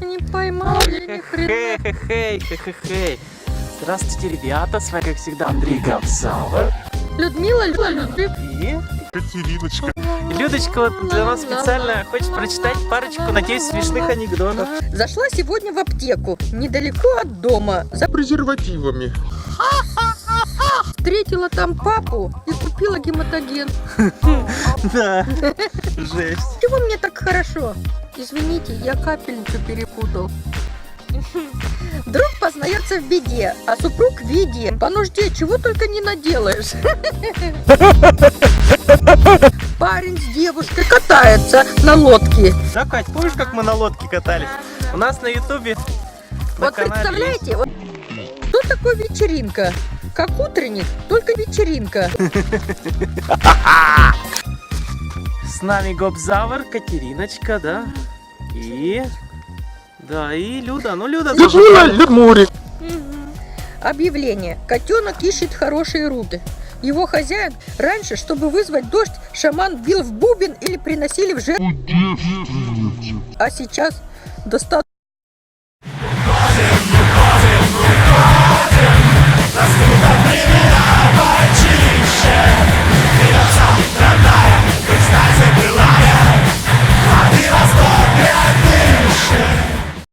Не поймал, я ни хрена. Хе-хе-хей. Здравствуйте, ребята. С вами, как всегда, Андрей Гобзавр. Людмила, И Катериночка. Людочка вот для вас специально хочет прочитать парочку, надеюсь, смешных анекдотов. Зашла сегодня в аптеку, недалеко от дома. Презервативами. Встретила там папу и купила гематоген. Да, жесть. Чего мне так хорошо? Извините, я капельницу перепутал. Друг познается в беде, а супруг в виде. По нужде чего только не наделаешь. Парень с девушкой катается на лодке. Да, Кать, помнишь, как мы на лодке катались? У нас на ютубе, на Вот канале представляете, вот что такое вечеринка? Как утренник, только вечеринка. С нами Гобзавр, Катериночка, да? И... Да, и Люда. Ну, Люда тоже. Лемурик. Объявление. Котенок ищет хорошие руты. Его хозяин раньше, чтобы вызвать дождь, шаман бил в бубен или приносили в жертву. А сейчас достаточно